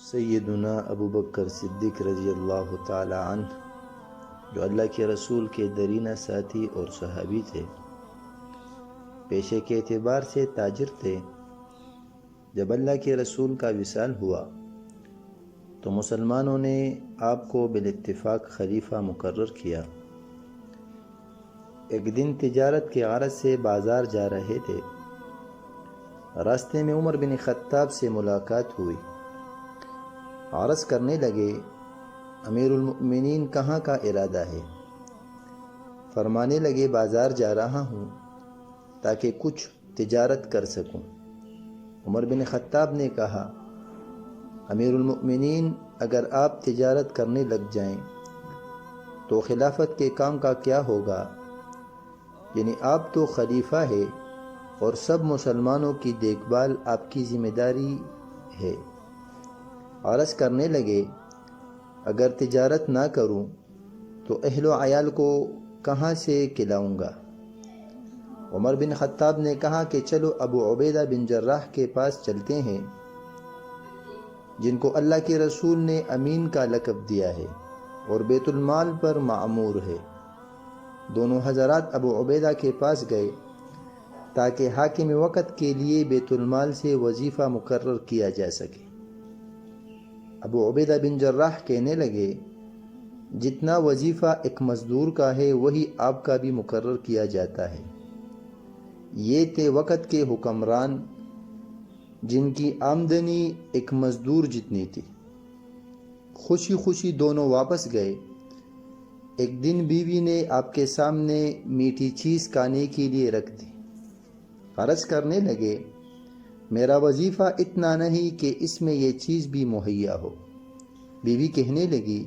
سیدنا ابو بکر صدیق رضی اللہ تعالی عنہ، جو اللہ کے رسول کے درینہ ساتھی اور صحابی تھے، پیشے کے اعتبار سے تاجر تھے۔ جب اللہ کے رسول کا وصال ہوا تو مسلمانوں نے آپ کو بالاتفاق خلیفہ مقرر کیا۔ ایک دن تجارت کے غرض سے بازار جا رہے تھے، راستے میں عمر بن خطاب سے ملاقات ہوئی۔ عرض کرنے لگے، امیر المؤمنین کہاں کا ارادہ ہے؟ فرمانے لگے، بازار جا رہا ہوں تاکہ کچھ تجارت کر سکوں۔ عمر بن خطاب نے کہا، امیر المؤمنین، اگر آپ تجارت کرنے لگ جائیں تو خلافت کے کام کا کیا ہوگا؟ یعنی آپ تو خلیفہ ہے اور سب مسلمانوں کی دیکھ بھال آپ کی ذمہ داری ہے۔ عرض کرنے لگے، اگر تجارت نہ کروں تو اہل و عیال کو کہاں سے کھلاؤں گا؟ عمر بن خطاب نے کہا کہ چلو ابو عبیدہ بن جراح کے پاس چلتے ہیں، جن کو اللہ کے رسول نے امین کا لقب دیا ہے اور بیت المال پر معمور ہے۔ دونوں حضرات ابو عبیدہ کے پاس گئے تاکہ حاکم وقت کے لیے بیت المال سے وظیفہ مقرر کیا جا سکے۔ ابو عبیدہ بن جراح کہنے لگے، جتنا وظیفہ ایک مزدور کا ہے وہی آپ کا بھی مقرر کیا جاتا ہے۔ یہ تھے وقت کے حکمران جن کی آمدنی ایک مزدور جتنی تھی۔ خوشی خوشی دونوں واپس گئے۔ ایک دن بیوی نے آپ کے سامنے میٹھی چیز کھانے کے لیے رکھ دی۔ عرض کرنے لگے، میرا وظیفہ اتنا نہیں کہ اس میں یہ چیز بھی مہیا ہو۔ بیوی کہنے لگی،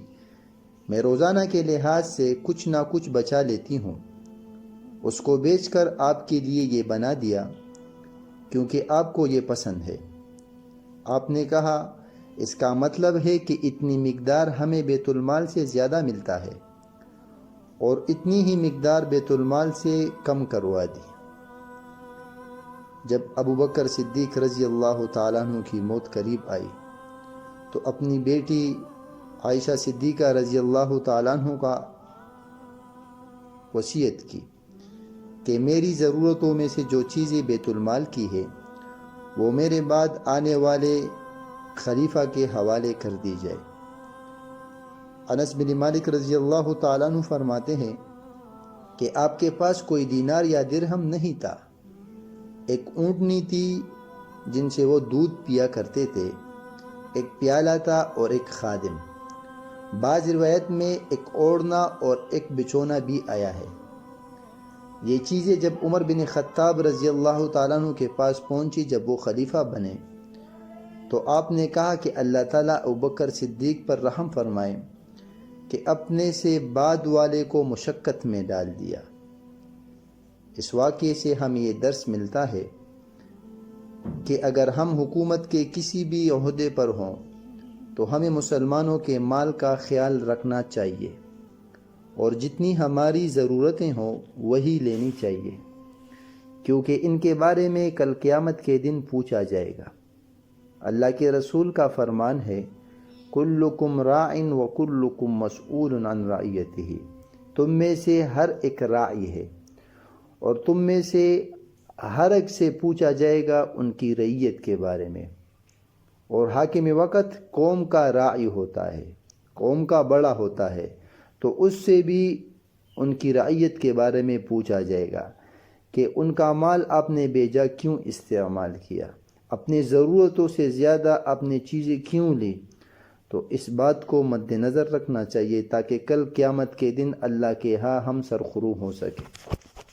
میں روزانہ کے لحاظ سے کچھ نہ کچھ بچا لیتی ہوں، اس کو بیچ کر آپ کے لیے یہ بنا دیا کیونکہ آپ کو یہ پسند ہے۔ آپ نے کہا، اس کا مطلب ہے کہ اتنی مقدار ہمیں بیت المال سے زیادہ ملتا ہے، اور اتنی ہی مقدار بیت المال سے کم کروا دی۔ جب ابو بکر صدیق رضی اللہ تعالیٰ عنہ کی موت قریب آئی تو اپنی بیٹی عائشہ صدیقہ رضی اللہ تعالیٰ عنہ کا وصیت کی کہ میری ضرورتوں میں سے جو چیزیں بیت المال کی ہے وہ میرے بعد آنے والے خلیفہ کے حوالے کر دی جائے۔ انس بن مالک رضی اللہ تعالیٰ عنہ فرماتے ہیں کہ آپ کے پاس کوئی دینار یا درہم نہیں تھا، ایک اونٹنی تھی جن سے وہ دودھ پیا کرتے تھے، ایک پیالہ تھا اور ایک خادم۔ بعض روایت میں ایک اوڑھنا اور ایک بچھونا بھی آیا ہے۔ یہ چیزیں جب عمر بن خطاب رضی اللہ تعالیٰ عنہ کے پاس پہنچی، جب وہ خلیفہ بنے، تو آپ نے کہا کہ اللہ تعالیٰ ابوبکر صدیق پر رحم فرمائے کہ اپنے سے بعد والے کو مشقت میں ڈال دیا۔ اس واقعے سے ہمیں یہ درس ملتا ہے کہ اگر ہم حکومت کے کسی بھی عہدے پر ہوں تو ہمیں مسلمانوں کے مال کا خیال رکھنا چاہیے اور جتنی ہماری ضرورتیں ہوں وہی لینی چاہیے، کیونکہ ان کے بارے میں کل قیامت کے دن پوچھا جائے گا۔ اللہ کے رسول کا فرمان ہے، کلکم راع وکلکم مسئول عن رعیتہ، تم میں سے ہر ایک راعی ہے اور تم میں سے ہر ایک سے پوچھا جائے گا ان کی رعیت کے بارے میں۔ اور حاکم وقت قوم کا راعی ہوتا ہے، قوم کا بڑا ہوتا ہے، تو اس سے بھی ان کی رعیت کے بارے میں پوچھا جائے گا کہ ان کا مال آپ نے بیجا کیوں استعمال کیا، اپنی ضرورتوں سے زیادہ اپنی چیزیں کیوں لی۔ تو اس بات کو مد نظر رکھنا چاہیے تاکہ کل قیامت کے دن اللہ کے ہاں ہم سرخرو ہو سکیں۔